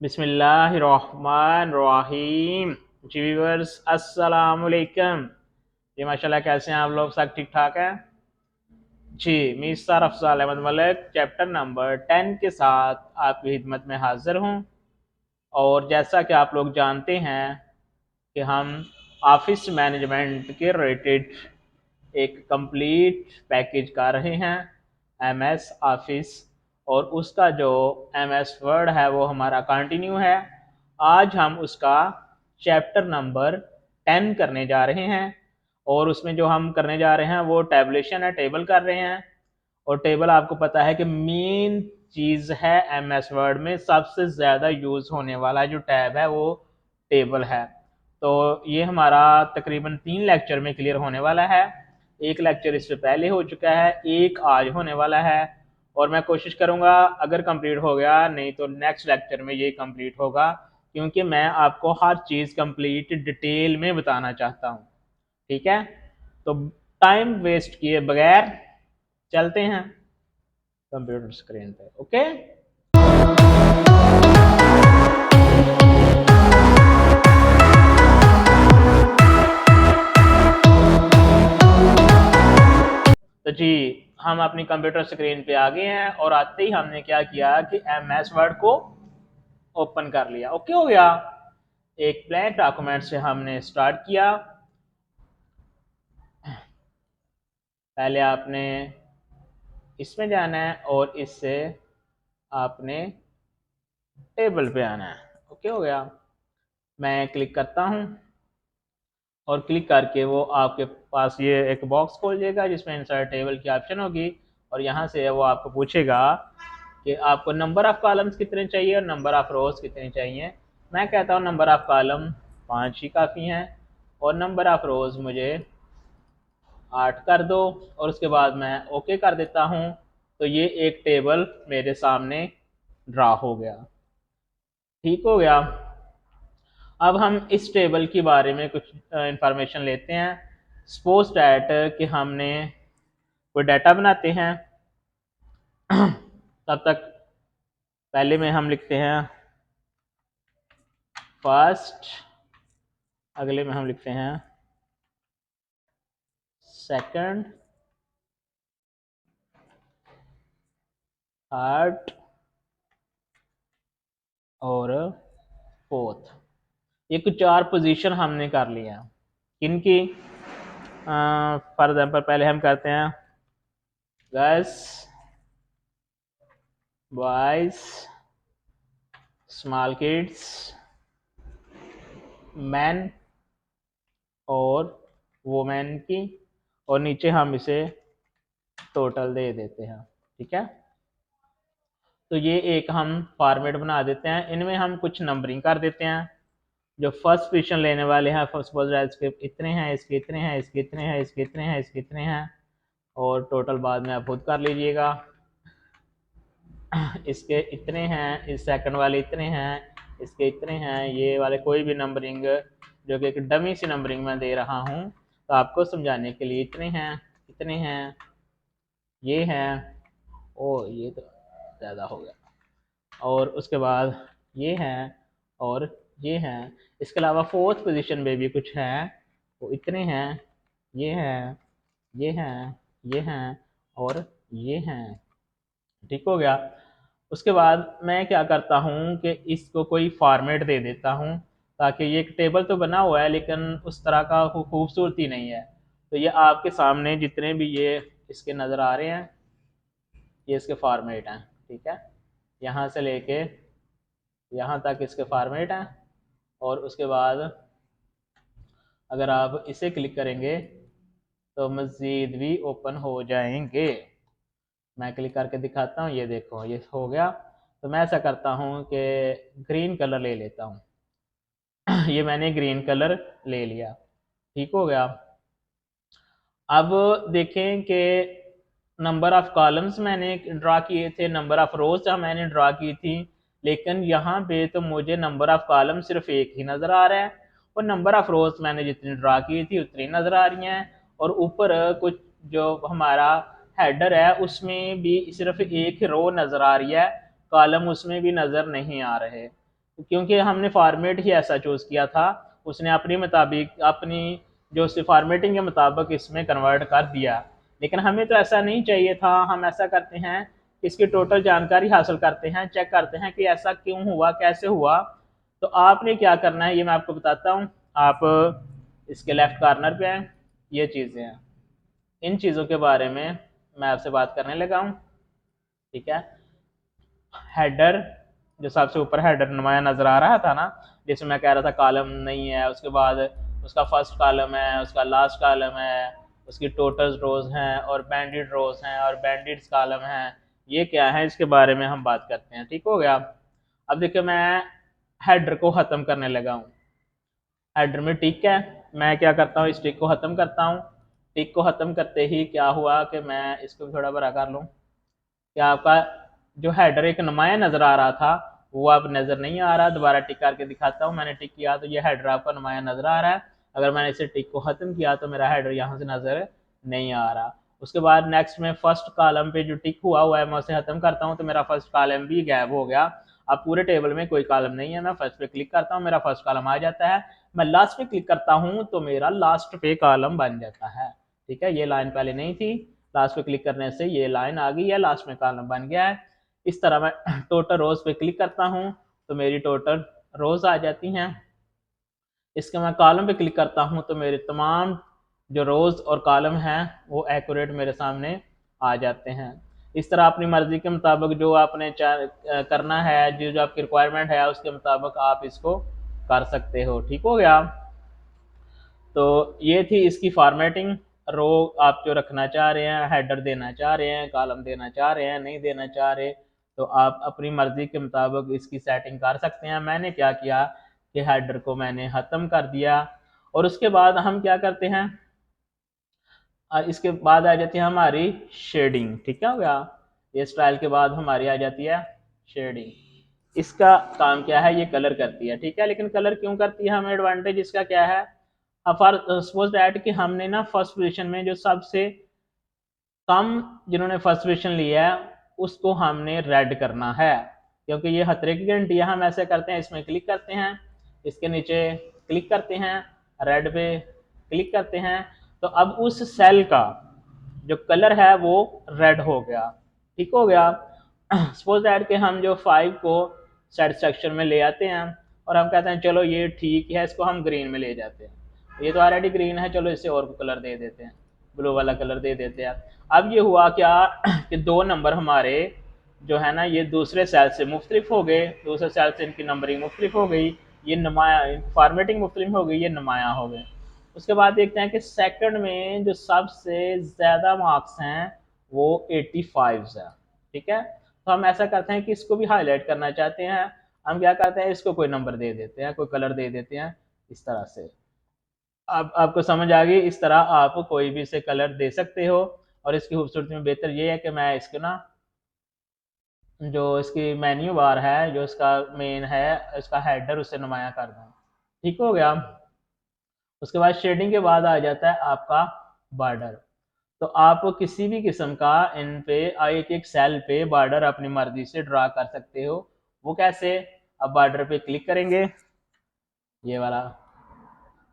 बिस्मिल्लाहिर्रहमानिर्रहीम। जी व्यूअर्स, अस्सलाम वालेकुम। जी माशाल्लाह, कैसे हैं आप लोग? सब ठीक ठाक हैं जी। Mister Afzal Ahmad Malik chapter number 10 के साथ आपकी खिदमत में हाजिर हूँ। और जैसा कि आप लोग जानते हैं कि हम ऑफिस मैनेजमेंट के रिलेटेड एक कंप्लीट पैकेज कर रहे हैं, एमएस ऑफिस। और उसका जो एमएस वर्ड है वो हमारा कंटिन्यू है। आज हम उसका चैप्टर नंबर 10 करने जा रहे हैं। और उसमें जो हम करने जा रहे हैं वो टैबुलेशन है, टेबल कर रहे हैं। और टेबल आपको पता है कि मेन चीज़ है एमएस वर्ड में, सबसे ज़्यादा यूज़ होने वाला जो टैब है वो टेबल है। तो ये हमारा तकरीबन 3 लेक्चर में क्लियर होने वाला है। एक लेक्चर इससे पहले हो चुका है, एक आज होने वाला है। और मैं कोशिश करूँगा अगर कंप्लीट हो गया, नहीं तो नेक्स्ट लेक्चर में ये कंप्लीट होगा, क्योंकि मैं आपको हर चीज़ कंप्लीट डिटेल में बताना चाहता हूँ। ठीक है, तो टाइम वेस्ट किए बगैर चलते हैं कंप्यूटर स्क्रीन पे। ओके, तो जी हम अपनी कंप्यूटर स्क्रीन पे आ गए हैं। और आते ही हमने क्या किया कि एमएस वर्ड को ओपन कर लिया। ओके हो गया। एक ब्लैंक डॉक्यूमेंट से हमने स्टार्ट किया। पहले आपने इसमें जाना है और इससे आपने टेबल पे आना है। ओके हो गया। मैं क्लिक करता हूँ और क्लिक करके वो आपके पास ये एक बॉक्स खोल जाएगा जिसमें इंसर्ट टेबल की ऑप्शन होगी। और यहाँ से वो आपको पूछेगा कि आपको नंबर ऑफ़ कॉलम्स कितने चाहिए और नंबर ऑफ़ रोज़ कितने चाहिए। मैं कहता हूँ नंबर ऑफ़ कॉलम 5 ही काफ़ी हैं और नंबर ऑफ़ रोज़ मुझे 8 कर दो। और उसके बाद मैं ओके कर देता हूँ। तो ये एक टेबल मेरे सामने ड्रा हो गया। ठीक हो गया। अब हम इस टेबल के बारे में कुछ इंफॉर्मेशन लेते हैं। सपोज डैट कि हमने कोई डाटा बनाते हैं। तब तक पहले में हम लिखते हैं फर्स्ट, अगले में हम लिखते हैं सेकंड, थर्ड और फोर्थ। ये कुछ 4 पोजीशन हमने कर लिया। किनकी? फॉर एग्जांपल पहले हम करते हैं girls, boys, small kids, man और वुमेन की। और नीचे हम इसे टोटल दे देते हैं। ठीक है, तो ये एक हम फॉर्मेट बना देते हैं। इनमें हम कुछ नंबरिंग कर देते हैं। जो फर्स्ट पोजीशन लेने वाले हैं, सपोज इसके इतने हैं, इसके इतने हैं, इसके इतने हैं, इसके इतने हैं, इसके इतने हैं। और टोटल बाद में आप खुद कर लीजिएगा। इसके इतने हैं, इस सेकंड वाले इतने हैं, इसके इतने हैं। ये वाले कोई भी नंबरिंग जो कि एक डमी सी नंबरिंग मैं दे रहा हूँ तो आपको समझाने के लिए, इतने हैं, इतने हैं, ये हैं। ओ ये तो ज़्यादा हो गया। और उसके बाद ये हैं और ये हैं। इसके अलावा फोर्थ पोजीशन में भी कुछ हैं, वो इतने हैं, ये हैं, ये हैं, ये हैं और ये हैं। ठीक हो गया। उसके बाद मैं क्या करता हूँ कि इसको कोई फॉर्मेट दे देता हूँ, ताकि ये एक टेबल तो बना हुआ है लेकिन उस तरह का खूबसूरती नहीं है। तो ये आपके सामने जितने भी ये इसके नज़र आ रहे हैं, ये इसके फॉर्मेट हैं। ठीक है, यहाँ से लेके यहाँ तक इसके फॉर्मेट हैं। और उसके बाद अगर आप इसे क्लिक करेंगे तो मज़ीद भी ओपन हो जाएंगे। मैं क्लिक करके दिखाता हूँ, ये देखो ये हो गया। तो मैं ऐसा करता हूँ कि ग्रीन कलर ले लेता हूँ। ये मैंने ग्रीन कलर ले लिया। ठीक हो गया। अब देखें कि नंबर ऑफ़ कॉलम्स मैंने ड्रा किए थे, नंबर ऑफ़ रोज़ मैंने ड्रा की थी, लेकिन यहाँ पे तो मुझे नंबर ऑफ़ कॉलम सिर्फ एक ही नज़र आ रहा है। और नंबर ऑफ़ रोज़ मैंने जितनी ड्रा की थी उतनी नज़र आ रही हैं। और ऊपर कुछ जो हमारा हेडर है उसमें भी सिर्फ एक रो नज़र आ रही है, कॉलम उसमें भी नज़र नहीं आ रहे। क्योंकि हमने फॉर्मेट ही ऐसा चूज़ किया था, उसने अपनी मुताबिक अपनी जो उसकी फॉर्मेटिंग के मुताबिक इसमें कन्वर्ट कर दिया। लेकिन हमें तो ऐसा नहीं चाहिए था, हम ऐसा करते हैं इसकी टोटल जानकारी हासिल करते हैं, चेक करते हैं कि ऐसा क्यों हुआ, कैसे हुआ। तो आपने क्या करना है ये मैं आपको बताता हूँ। आप इसके लेफ्ट कॉर्नर पे हैं, ये चीज़ें हैं, इन चीज़ों के बारे में मैं आपसे बात करने लगा हूँ। ठीक है, हेडर, जो सबसे ऊपर हेडर नुमाया नज़र आ रहा था ना, जिसमें मैं कह रहा था कॉलम नहीं है, उसके बाद उसका फर्स्ट कॉलम है, उसका लास्ट कॉलम है, उसकी टोटल रोज हैं और बैंडेड रोज हैं और बैंडेड कॉलम हैं, ये क्या है इसके बारे में हम बात करते हैं। ठीक हो गया। अब देखिए मैं हेडर को ख़त्म करने लगा हूँ। हेडर में टिक है, मैं क्या करता हूँ इस टिक को ख़त्म करता हूँ। टिक को ख़त्म करते ही क्या हुआ कि मैं इसको थोड़ा बड़ा कर लूँ, कि आपका जो हेडर एक नुमाया नज़र आ रहा था वो अब नज़र नहीं आ रहा। दोबारा टिक करके दिखाता हूँ, मैंने टिक किया तो ये हेडर आपका नुमाया नज़र आ रहा है। अगर मैंने इसे टिक को ख़त्म किया तो मेरा हेडर यहाँ से नज़र नहीं आ रहा। उसके बाद नेक्स्ट में फर्स्ट कॉलम पे जो टिक हुआ है मैं उसे ख़त्म करता हूँ तो मेरा फर्स्ट कॉलम भी गायब हो गया। अब पूरे टेबल में कोई कॉलम नहीं है, मैं फर्स्ट पे क्लिक करता हूँ, मेरा फर्स्ट कॉलम आ जाता है। मैं लास्ट पे क्लिक करता हूँ तो मेरा लास्ट पे कॉलम बन जाता है। ठीक है, ये लाइन पहले नहीं थी, लास्ट पे क्लिक करने से ये लाइन आ गई है, लास्ट में कॉलम बन गया है। इस तरह मैं टोटल रोज पे क्लिक करता हूँ तो मेरी टोटल रोज आ जाती हैं। इसके मैं कॉलम पे क्लिक करता हूँ तो मेरे तमाम जो रोज और कॉलम हैं वो एक्यूरेट मेरे सामने आ जाते हैं। इस तरह अपनी मर्जी के मुताबिक जो आपने करना है, जो जो आपकी रिक्वायरमेंट है उसके मुताबिक आप इसको कर सकते हो। ठीक हो गया। तो ये थी इसकी फॉर्मेटिंग। रो आप जो रखना चाह रहे हैं, हेडर देना चाह रहे हैं, कॉलम देना चाह रहे हैं, नहीं देना चाह रहे, तो आप अपनी मर्जी के मुताबिक इसकी सेटिंग कर सकते हैं। मैंने क्या किया कि हेडर को मैंने ख़त्म कर दिया और उसके बाद हम क्या करते हैं, इसके बाद आ जाती है हमारी शेडिंग। ठीक है हो गया, ये स्टाइल के बाद हमारी आ जाती है शेडिंग। इसका काम क्या है, ये कलर करती है। ठीक है, लेकिन कलर क्यों करती है, हमें एडवांटेज इसका क्या है। फॉर सपोज दैट कि हमने ना फर्स्ट पोजीशन में जो सबसे कम जिन्होंने फर्स्ट पोजीशन लिया है उसको हमने रेड करना है, क्योंकि ये खतरे की घंटी है। हम ऐसे करते हैं, इसमें क्लिक करते हैं, इसके नीचे क्लिक करते हैं, रेड पे क्लिक करते हैं, तो अब उस सेल का जो कलर है वो रेड हो गया। ठीक हो गया। सपोज दैट कि हम जो 5 को सेटिस्फेक्शन में ले आते हैं और हम कहते हैं चलो ये ठीक है, इसको हम ग्रीन में ले जाते हैं, ये तो ऑलरेडी ग्रीन है, चलो इसे और कलर दे देते हैं, ब्लू वाला कलर दे देते हैं। अब ये हुआ क्या कि 2 नंबर हमारे जो है ना ये दूसरे सेल से मुख्तलिफ हो गए, दूसरे सेल से इनकी नंबरिंग मुख्तलिफ हो गई, ये नुमाया फॉर्मेटिंग मुख्तलिफ हो गई, ये नुमाया हो गए। उसके बाद देखते हैं कि सेकंड में जो सबसे ज़्यादा मार्क्स हैं वो 85 है। ठीक है, तो हम ऐसा करते हैं कि इसको भी हाईलाइट करना चाहते हैं, हम क्या करते हैं इसको कोई नंबर दे देते हैं, कोई कलर दे देते हैं इस तरह से। अब आपको समझ आ गई, इस तरह आप कोई भी इसे कलर दे सकते हो। और इसकी खूबसूरती में बेहतर ये है कि मैं इसको ना जो इसकी मेन्यू बार है, जो इसका मेन है, इसका हेडर उसे नुमाया कर दूँ। ठीक हो गया। उसके बाद शेडिंग के बाद आ जाता है आपका बॉर्डर। तो आप किसी भी किस्म का इन पे एक एक सेल पे बॉर्डर अपनी मर्जी से ड्रा कर सकते हो। वो कैसे, अब बॉर्डर पे क्लिक करेंगे, ये वाला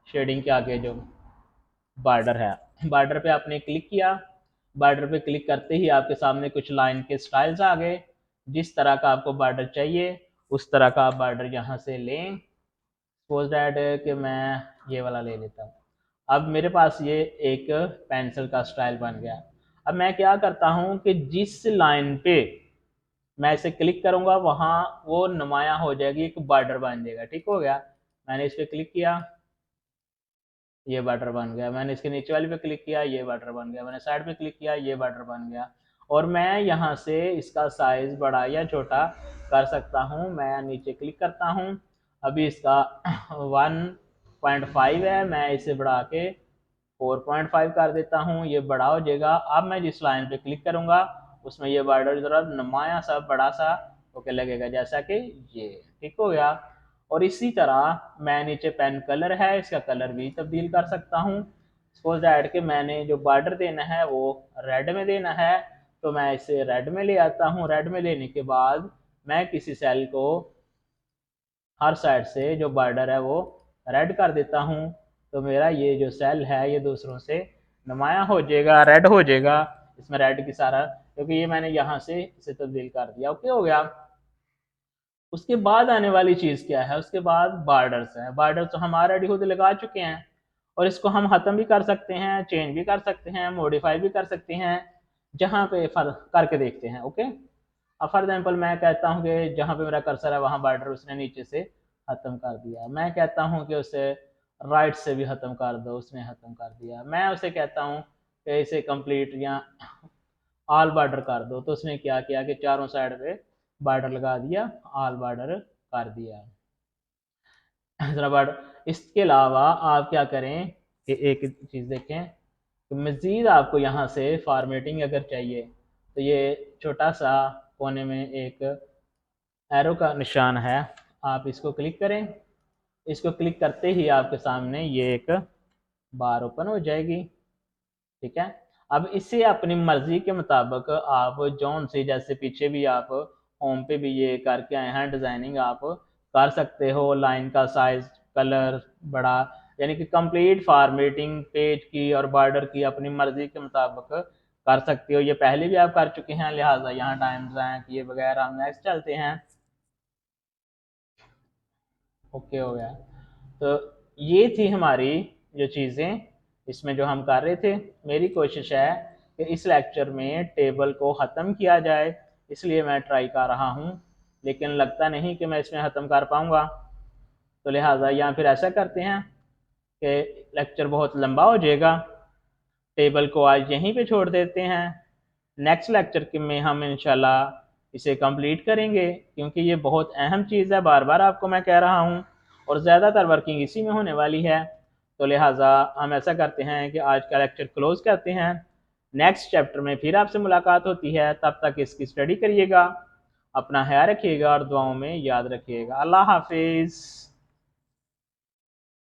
शेडिंग के आगे जो बॉर्डर है, बॉर्डर पे आपने क्लिक किया, बॉर्डर पे क्लिक करते ही आपके सामने कुछ लाइन के स्टाइल्स आ गए। जिस तरह का आपको बॉर्डर चाहिए उस तरह का आप बॉर्डर यहाँ से लें। सपोज दैट कि मैं ये वाला ले लेता हूँ। अब मेरे पास ये एक पेंसिल का स्टाइल बन गया। अब मैं क्या करता हूँ कि जिस लाइन पे मैं इसे क्लिक करूँगा वहाँ वो नुमाया हो जाएगी, एक बॉर्डर बन जाएगा। ठीक हो गया, मैंने इस पर क्लिक किया, ये बॉर्डर बन गया, मैंने इसके नीचे वाले पे क्लिक किया, ये बॉर्डर बन गया, मैंने साइड पे क्लिक किया, ये बॉर्डर बन गया। और मैं यहाँ से इसका साइज बड़ा या छोटा कर सकता हूँ। मैं नीचे क्लिक करता हूँ, अभी इसका 1.5 है, मैं इसे बढ़ा के 4.5 कर देता हूँ, ये बड़ा हो जाएगा। अब मैं जिस लाइन पे क्लिक करूँगा उसमें ये बॉर्डर जरा नुमाया सा बड़ा सा होके लगेगा, जैसा कि ये। ठीक हो गया। और इसी तरह मैं नीचे पेन कलर है, इसका कलर भी तब्दील कर सकता हूँ। सपोज दैट कि मैंने जो बॉर्डर देना है वो रेड में देना है, तो मैं इसे रेड में ले आता हूँ। रेड में लेने के बाद मैं किसी सेल को हर साइड से जो बॉर्डर है वो रेड कर देता हूँ, तो मेरा ये जो सेल है ये दूसरों से नुमाया हो जाएगा, रेड हो जाएगा। इसमें रेड की सारा, क्योंकि ये मैंने यहाँ से इसे तब्दील कर दिया। ओके हो गया। उसके बाद आने वाली चीज़ क्या है, उसके बाद बॉर्डर्स है। बॉर्डर्स तो हम ऑलरेडी खुद लगा चुके हैं, और इसको हम ख़त्म भी कर सकते हैं, चेंज भी कर सकते हैं, मॉडिफाई भी कर सकते हैं। जहाँ पे फर्क करके देखते हैं। ओके, अब फॉर एग्जाम्पल मैं कहता हूँ कि जहाँ पे मेरा कर्सर है वहाँ बॉर्डर उसने नीचे से ख़त्म कर दिया। मैं कहता हूँ कि उसे राइट से भी ख़त्म कर दो, उसने ख़त्म कर दिया। मैं उसे कहता हूँ कि इसे कंप्लीट या ऑल बॉर्डर कर दो, तो उसने क्या किया कि चारों साइड पे बॉर्डर लगा दिया, ऑल बॉर्डर कर दिया। जरा बॉर्डर, इसके अलावा आप क्या करें कि एक चीज़ देखें कि मज़ीद आपको यहाँ से फॉर्मेटिंग अगर चाहिए, तो ये छोटा सा कोने में एक एरो का निशान है, आप इसको क्लिक करें। इसको क्लिक करते ही आपके सामने ये एक बार ओपन हो जाएगी। ठीक है, अब इसे अपनी मर्जी के मुताबिक आप जौन से, जैसे पीछे भी आप होम पे भी ये करके आए हैं, डिज़ाइनिंग आप कर सकते हो, लाइन का साइज, कलर बड़ा, यानी कि कंप्लीट फॉर्मेटिंग पेज की और बॉर्डर की अपनी मर्जी के मुताबिक कर सकते हो। ये पहले भी आप कर चुके हैं, लिहाजा यहाँ टाइम ज़ाया किए बगैर हम नेक्स्ट चलते हैं। ओके हो गया। तो ये थी हमारी जो चीज़ें इसमें जो हम कर रहे थे। मेरी कोशिश है कि इस लेक्चर में टेबल को ख़त्म किया जाए, इसलिए मैं ट्राई कर रहा हूँ, लेकिन लगता नहीं कि मैं इसमें ख़त्म कर पाऊँगा। तो लिहाजा या फिर ऐसा करते हैं कि लेक्चर बहुत लंबा हो जाएगा, टेबल को आज यहीं पे छोड़ देते हैं। नेक्स्ट लेक्चर के में हम इंशाल्लाह इसे कंप्लीट करेंगे, क्योंकि ये बहुत अहम चीज़ है, बार बार आपको मैं कह रहा हूँ, और ज़्यादातर वर्किंग इसी में होने वाली है। तो लिहाजा हम ऐसा करते हैं कि आज का लेक्चर क्लोज़ करते हैं। नेक्स्ट चैप्टर में फिर आपसे मुलाकात होती है, तब तक इसकी स्टडी करिएगा, अपना ख्याल रखिएगा और दुआओं में याद रखिएगा। अल्लाह हाफिज़।